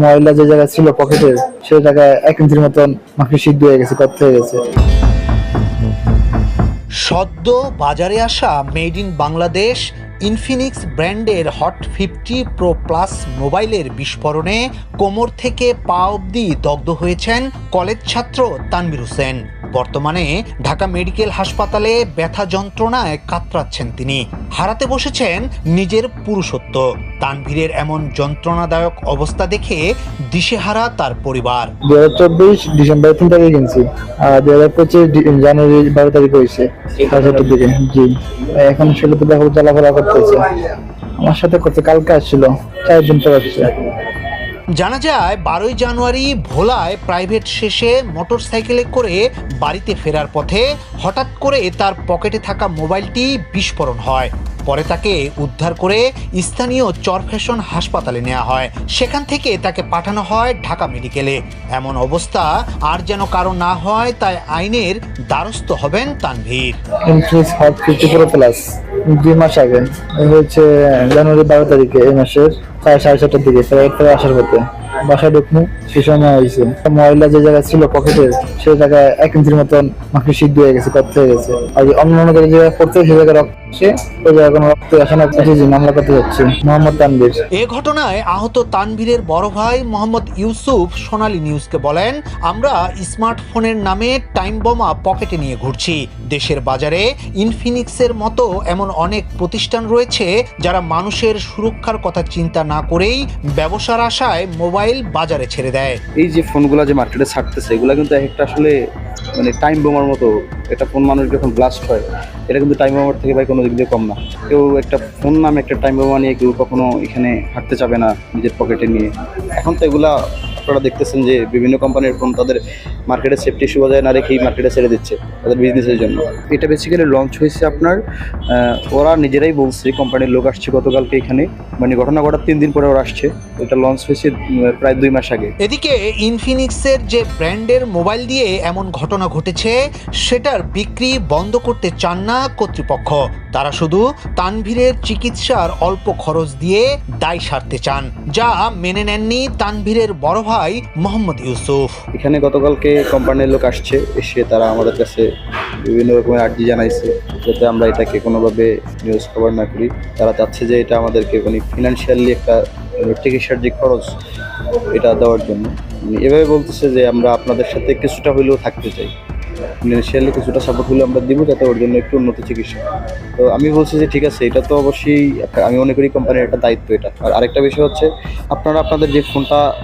ময়লা যে জায়গায় ছিল পকেটের, সেই জায়গায় 1 ইঞ্চির মতন মাটি সিদ্ধ হয়ে গেছে, কত হয়ে গেছে। সদ্য বাজারে আসা মেড ইন বাংলাদেশ ইনফিনিক্স ব্র্যান্ডের হট 50 প্রো প্লাস মোবাইলের বিস্ফোরণে কোমর থেকে পা অবধি দগ্ধ হয়েছেন কলেজ ছাত্র তানভীর হোসেন। বর্তমানে ঢাকা মেডিকেল হাসপাতালে ব্যথা যন্ত্রণায় কাতরাচ্ছেন তিনি। হারাতে বসেছেন নিজের পুরুষত্ব। তানভীরের এমন যন্ত্রণাদায়ক অবস্থা দেখে দিশেহারা তার পরিবার। 2024 ডিসেম্বর 3 তারিখে কিনছি, আর 2025 জানুয়ারি 12 তারিখ হয়েছে 7টার দিকে। জি, এখন সেটা তো দেখো চলাফেরা করতেছে। আমার সাথে করতে কালকে আসছিল, 4 দিন পর আসছে। জানা যায় 12 জানুয়ারি ভোলায় প্রাইভেট শেষে মোটরসাইকেলে করে বাড়িতে ফেরার পথে হঠাৎ করে তার পকেটে থাকা মোবাইলটি বিস্ফোরণ হয়। পরে তাকে উদ্ধার করে স্থানীয় চরফ্যাশন হাসপাতালে নেওয়া হয়। সেখান থেকে তাকে পাঠানো হয় ঢাকা মেডিকেলে। এমন অবস্থা আর যেন কারো না হয়, তাই আইনের দ্বারস্থ হবেন Tanvir. Infinix hot 50 pro plus 2 মাস আগে হচ্ছে, জানুয়ারি 12 তারিখে এই মাসের 7:30টার দিকে ফেরত আসার পথে বাসায় ঢুকমু, সে সময় হয়েছে ময়লা যে জায়গায় ছিল পকেটের, সেই জায়গায় 1 ইঞ্চির মতন মাটি সিদ্ধ হয়ে গেছে, কত হয়ে গেছে। আর অন্য জায়গায় পড়তে সেই জায়গায় রক্ত, ওই জায়গায় কোনো রক্ত আসে না। মামলা করতে যাচ্ছি মোহাম্মদ তানভীর। এ ঘটনায় আহত তানভীরের বড় ভাই মোহাম্মদ ইউসুফ সোনালী নিউজকে বলেন, আমরা স্মার্টফোনের নামে টাইম বোমা পকেটে নিয়ে ঘুরছি। দেশের বাজারে ইনফিনিক্সের মতো এমন অনেক প্রতিষ্ঠান রয়েছে যারা মানুষের সুরক্ষার কথা চিন্তা না করেই ব্যবসার আশায় মোবাইল বাজারে ছেড়ে দেয়। এই যে ফোনগুলো যে মার্কেটে ছাড়তেছে, এগুলো কিন্তু একটা আসলে মানে টাইম বোমার মতো। একটা ফোন মানুষ যখন ব্লাস্ট হয়, এটা কিন্তু টাইম বোমার থেকে ভাই কোনো দিক দিয়ে কম না। কেউ একটা ফোন নামে একটা টাইম বোমা নিয়ে কেউ কখনো এখানে হাঁটতে যাবে না নিজের পকেটে নিয়ে। এখন তো এগুলা আপনারা দেখতেছেন যে বিভিন্ন কোম্পানির ফোন তাদের মার্কেটে সেফটি ইস্যু বজায় না রেখেই মার্কেটে ছেড়ে দিচ্ছে তাদের বিজনেসের জন্য। এটা বেসিক্যালি লঞ্চ হয়েছে আপনার, ওরা নিজেরাই বলছে, কোম্পানির লোক আসছে গতকালকে এখানে, মানে ঘটনা ঘটার 3 দিন পরে ওরা আসছে। এটা লঞ্চ হয়েছে প্রায় 2 মাস আগে। এদিকে ইনফিনিক্সের যে ব্র্যান্ডের মোবাইল দিয়ে এমন ঘটনা ঘটেছে, সেটার বিক্রি বন্ধ করতে চান না কর্তৃপক্ষ। তারা শুধু তানভীরের চিকিৎসার অল্প খরচ দিয়ে দায় সারতে চান, যা মেনে নেননি তানভীরের বড় ভাই মোহাম্মদ ইউসুফ। এখানে গতকালকে কোম্পানির লোক আসছে, এসে তারা আমাদের কাছে বিভিন্ন রকমের আর্জি জানাইছে যাতে আমরা এটাকে কোনোভাবে নিউজ কভার না করি। তারা চাচ্ছে যে এটা আমাদেরকে মানে ফিনান্সিয়ালি একটা চিকিৎসার যে খরচ এটা দেওয়ার জন্য এভাবে বলতেছে যে আমরা আপনাদের সাথে কিছুটা হলেও থাকতে চাই, ফিনান্সিয়ালি কিছুটা সাপোর্ট হলে আমরা দিব যাতে ওর জন্য একটু উন্নত চিকিৎসা। তো আমি বলছি যে ঠিক আছে, এটা তো অবশ্যই আমি মনে করি কোম্পানির একটা দায়িত্ব এটা। আর আরেকটা বিষয় হচ্ছে, আপনারা আপনাদের যে ফোনটা